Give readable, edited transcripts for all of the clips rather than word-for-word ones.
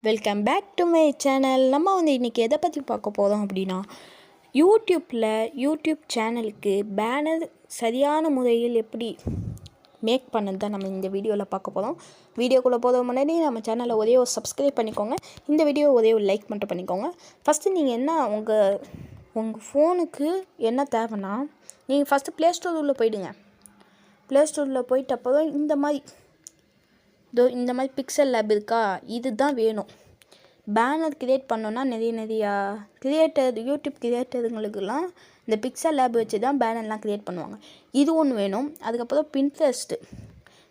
Welcome back to my channel. நம்ம இன்றைக்கி எதை பற்றி பார்க்க போகிறோம் அப்படின்னா, யூடியூப் சேனலுக்கு பேனர் சரியான முறையில் எப்படி மேக் பண்ணது தான் நம்ம இந்த வீடியோவில் பார்க்க போகிறோம். வீடியோக்குள்ளே போகிற முன்னாடி நம்ம சேனலை ஒரே ஒரு சப்ஸ்கிரைப் பண்ணிக்கோங்க. இந்த வீடியோ ஒரே ஒரு லைக் மட்டும் பண்ணிக்கோங்க. ஃபஸ்ட்டு நீங்கள் என்ன உங்கள் ஃபோனுக்கு என்ன தேவைன்னா, நீங்கள் ஃபஸ்ட்டு ப்ளே ஸ்டோர் உள்ளே போயிடுங்க. ப்ளே ஸ்டோரில் போயிட்டு அப்புறம் இந்த மாதிரி பிக்சல் லேப் இருக்கா, இது தான் வேணும். பேனர் க்ரியேட் பண்ணோன்னா நிறையா யூடியூப் கிரியேட்டருங்களுக்கெல்லாம் இந்த பிக்சல் லேப் வச்சு தான் பேனர்லாம் க்ரியேட் பண்ணுவாங்க. இது ஒன்று வேணும். அதுக்கப்புறம் பின்ட்ரெஸ்ட்டு.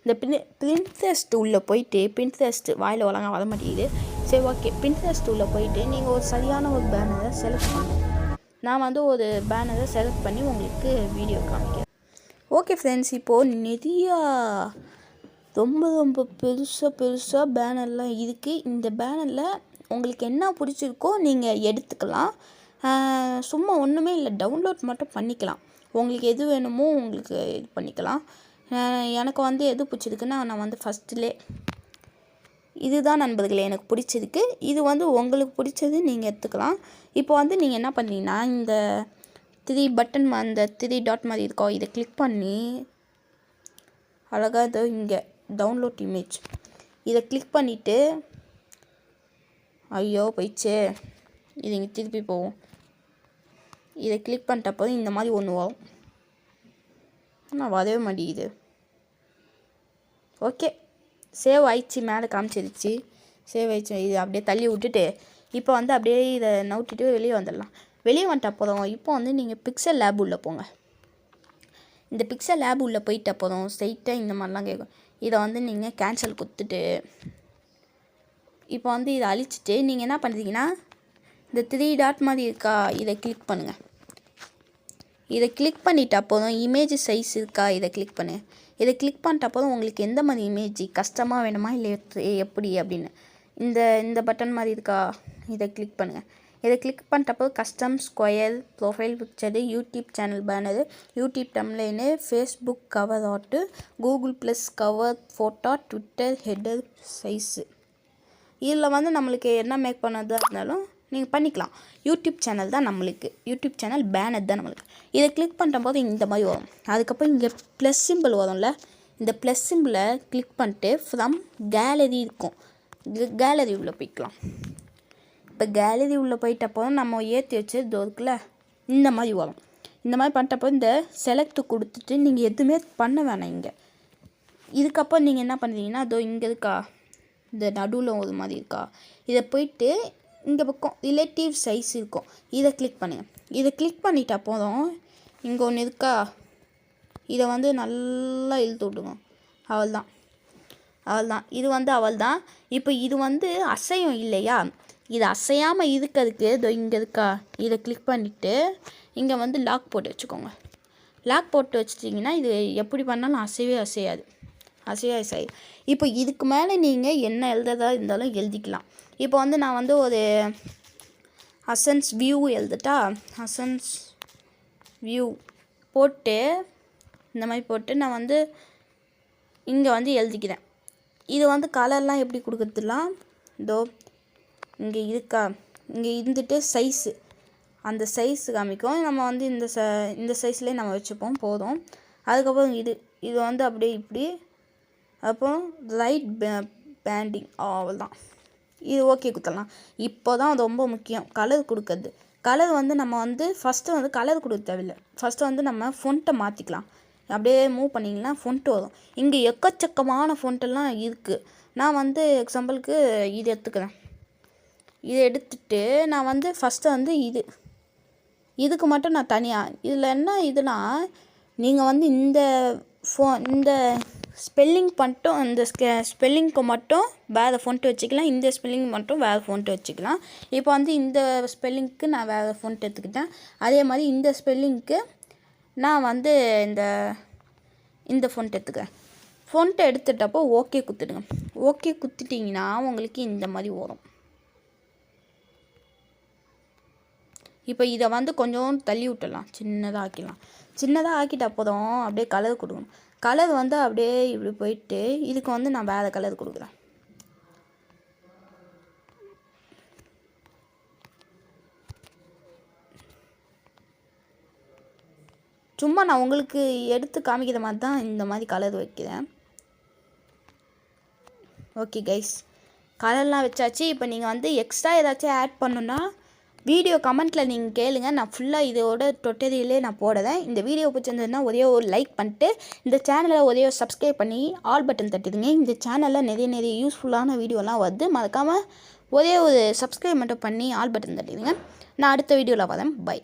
இந்த பின்ட்ரெஸ்ட் உள்ளே போயிட்டு, பின்ட்ரெஸ்ட் வாயில் ஒழுங்காக வர மாட்டேங்குது. சரி, ஓகே. பின்ட்ரெஸ்ட் உள்ளே போயிட்டு நீங்கள் ஒரு சரியான ஒரு பேனரை செலக்ட் பண்ணுங்கள். நான் ஒரு பேனரை செலக்ட் பண்ணி உங்களுக்கு வீடியோ காமிக்கிறேன். ஓகே ஃப்ரெண்ட்ஸ், இப்போது நிறையா ரொம்ப பெருசாக பேனர்லாம் இருக்குது. இந்த பேனரில் உங்களுக்கு என்ன பிடிச்சிருக்கோ நீங்கள் எடுத்துக்கலாம். சும்மா ஒன்றுமே இல்லை, டவுன்லோட் மட்டும் பண்ணிக்கலாம். உங்களுக்கு எது வேணுமோ உங்களுக்கு இது பண்ணிக்கலாம். எனக்கு எது பிடிச்சிருக்குன்னா, நான் ஃபஸ்ட்டிலே இதுதான் நண்பர்களே எனக்கு பிடிச்சிருக்கு. இது உங்களுக்கு பிடிச்சது நீங்கள் எடுத்துக்கலாம். இப்போ நீங்கள் என்ன பண்ணீங்கன்னா, இந்த 3 பட்டன் அந்த 3 டாட் மாதிரி இருக்கோ, இதை கிளிக் பண்ணி அழகாக இங்கே டவுன்லோட் இமேஜ் இதை கிளிக் பண்ணிவிட்டு, ஐயோ போயிடுச்சே, இது இங்கே திருப்பி போகும். இதை கிளிக் பண்ணிட்டப்போ இந்த மாதிரி ஒன்று வரும். ஆனால் வரவே மாட்டேங்குது. ஓகே, சேவ் ஆயிடுச்சு, மேலே காமிச்சிருச்சு, சேவ் ஆயிடுச்சு. இது அப்படியே தள்ளி விட்டுட்டு இப்போ அப்படியே இதை நவுட்டிட்டு வெளியே வந்துடலாம். வெளியே வந்துட்ட அப்புறம் இப்போ நீங்கள் பிக்சல் லேப் உள்ளே போங்க. இந்த பிக்சல் லேப் உள்ளே போயிட்ட அப்புறம் ஸ்ட்ரைட்டாக இந்த மாதிரிலாம் கேட்கும். இதை நீங்கள் கேன்சல் கொடுத்துட்டு இப்போ இதை அழிச்சிட்டு நீங்கள் என்ன பண்ணுறீங்கன்னா, இந்த 3 டாட் மாதிரி இருக்கா, இதை கிளிக் பண்ணுங்கள். இதை கிளிக் பண்ணிட்ட போதும் இமேஜ் சைஸ் இருக்கா, இதை கிளிக் பண்ணுங்கள். இதை கிளிக் பண்ணிட்ட போதும் உங்களுக்கு எந்த மாதிரி இமேஜ் கஷ்டமாக வேணுமா இல்லை எப்படி அப்படின்னு இந்த பட்டன் மாதிரி இருக்கா, இதை கிளிக் பண்ணுங்கள். இதை கிளிக் பண்ணிட்டப்போ custom square, profile picture, YouTube channel banner, YouTube டம்ப்ளைனு, Facebook cover art, Google plus cover photo, Twitter header size. இதில் நம்மளுக்கு என்ன மேக் பண்ணதாக இருந்தாலும் நீங்கள் பண்ணிக்கலாம். யூடியூப் சேனல் தான் நம்மளுக்கு, யூடியூப் சேனல் பேனர் தான் நம்மளுக்கு. இதை கிளிக் பண்ணுற போது இந்த மாதிரி வரும். அதுக்கப்புறம் இங்கே ப்ளஸ் சிம்பிள் வரும்ல, இந்த ப்ளஸ் சிம்பிளை கிளிக் பண்ணிட்டு ஃப்ரம் கேலரி இருக்கும், கேலரி உள்ளே போய்க்கலாம். இப்போ கேலரி உள்ளே போயிட்டப்போ நம்ம ஏற்றி வச்சு இருக்குல்ல, இந்த மாதிரி வரும். இந்த மாதிரி பண்ணிட்டப்போ இந்த செலக்ட் கொடுத்துட்டு நீங்கள் எதுவுமே பண்ண வேணாம். இதுக்கப்புறம் நீங்கள் என்ன பண்ணுறீங்கன்னா, இங்கே இருக்கா, இந்த நடுவில் ஒரு மாதிரி இருக்கா, இதை போயிட்டு இங்கே பக்கம் ரிலேட்டிவ் சைஸ் இருக்கும், இதை கிளிக் பண்ணுங்கள். இதை கிளிக் பண்ணிட்டா போதும், இங்கே ஒன்று இருக்கா, இதை நல்லா இழுத்து விடுங்க. அவள்தான் இது அவள்தான். இப்போ இது அசையும் இல்லையா, இது அசையாமல் இருக்கிறதுக்கு இங்கே இருக்கா, இதை கிளிக் பண்ணிவிட்டு இங்கே லாக் போட்டு வச்சுக்கோங்க. லாக் போட்டு வச்சிட்டிங்கன்னா இது எப்படி பண்ணாலும் அசையாது. இப்போ இதுக்கு மேலே நீங்கள் என்ன எழுதுறதா இருந்தாலும் எழுதிக்கலாம். இப்போ நான் ஒரு அசன்ஸ் வியூ எழுதுட்டா, அசன்ஸ் வியூ போட்டு இந்த மாதிரி போட்டு நான் இங்கே எழுதிக்கிறேன். இது கலர்லாம் எப்படி கொடுக்குறதுலாம் இங்கே இருக்கா, இங்கே இருந்துட்டு சைஸு, அந்த சைஸு காமிக்கும். நம்ம இந்த சைஸ்லேயே நம்ம வச்சுப்போம் போதும். அதுக்கப்புறம் இது அப்படியே இப்படி, அப்புறம் ரைட் பேண்டிங், அவ்வளோதான். இது ஓகே கொடுத்துடலாம். இப்போ தான் ரொம்ப முக்கியம் கலர் கொடுக்குறது. கலர் நம்ம ஃபஸ்ட்டு கலர் கொடுக்க தேவையில்லை. ஃபஸ்ட்டு நம்ம ஃபொண்ட்டை மாற்றிக்கலாம். அப்படியே மூவ் பண்ணிங்கன்னா ஃபொண்ட்டு வரும். இங்கே எக்கச்சக்கமான ஃபொண்ட்டெல்லாம் இருக்குது. நான் எக்ஸாம்பிளுக்கு இது எடுத்துக்கிறேன். இதை எடுத்துகிட்டு நான் ஃபஸ்ட்டு இதுக்கு மட்டும் நான் தனியாக, இதில் என்ன இதுனா, நீங்கள் இந்த ஸ்பெல்லிங் மட்டும், இந்த ஸ்பெல்லிங்க்கு மட்டும் வேறு ஃபொண்ட்டு வச்சுக்கலாம், இந்த ஸ்பெல்லிங் மட்டும் வேறு ஃபொண்ட்டு வச்சுக்கலாம். இப்போ இந்த ஸ்பெல்லிங்க்கு நான் வேறு ஃபொண்ட் எடுத்துக்கிட்டேன். அதே மாதிரி இந்த ஸ்பெல்லிங்க்கு நான் இந்த ஃபொண்ட் எடுத்துக்கிறேன். ஃபொண்ட்டை எடுத்துட்டப்போ ஓகே குத்துடுங்க. ஓகே குத்துட்டிங்கன்னா உங்களுக்கு இந்த மாதிரி வரும். இப்போ இதை கொஞ்சம் தள்ளி விட்டுடலாம், சின்னதாக ஆக்கிடலாம். சின்னதாக ஆக்கிட்ட போதும் அப்படியே கலர் கொடுக்கணும். கலர் அப்படியே இப்படி போயிட்டு இதுக்கு நான் வேறு கலர் கொடுக்குறேன். சும்மா நான் உங்களுக்கு எடுத்து காமிக்கிற மாதிரி தான் இந்த மாதிரி கலர் வைக்கிறேன். ஓகே கைஸ், கலர்லாம் வச்சாச்சு. இப்போ நீங்கள் வந்து எக்ஸ்ட்ரா ஏதாச்சும் ஆட் பண்ணணுன்னா வீடியோ கமெண்ட்டில் நீங்கள் கேளுங்க. நான் ஃபுல்லாக இதோட டொட்டரியிலே நான் போடுறேன். இந்த வீடியோ பிடிச்சிருந்ததுன்னா ஒரே ஒரு லைக் பண்ணிட்டு இந்த சேனலை ஒரே ஒரு சப்ஸ்கிரைப் பண்ணி ஆல் பட்டன் தட்டிடுங்க. இந்த சேனலில் நிறைய யூஸ்ஃபுல்லான வீடியோலாம் வருது. மறக்காமல் ஒரே ஒரு சப்ஸ்கிரைப் மட்டும் பண்ணி ஆல் பட்டன் தட்டிடுங்க. நான் அடுத்த வீடியோவில் வரேன். பை.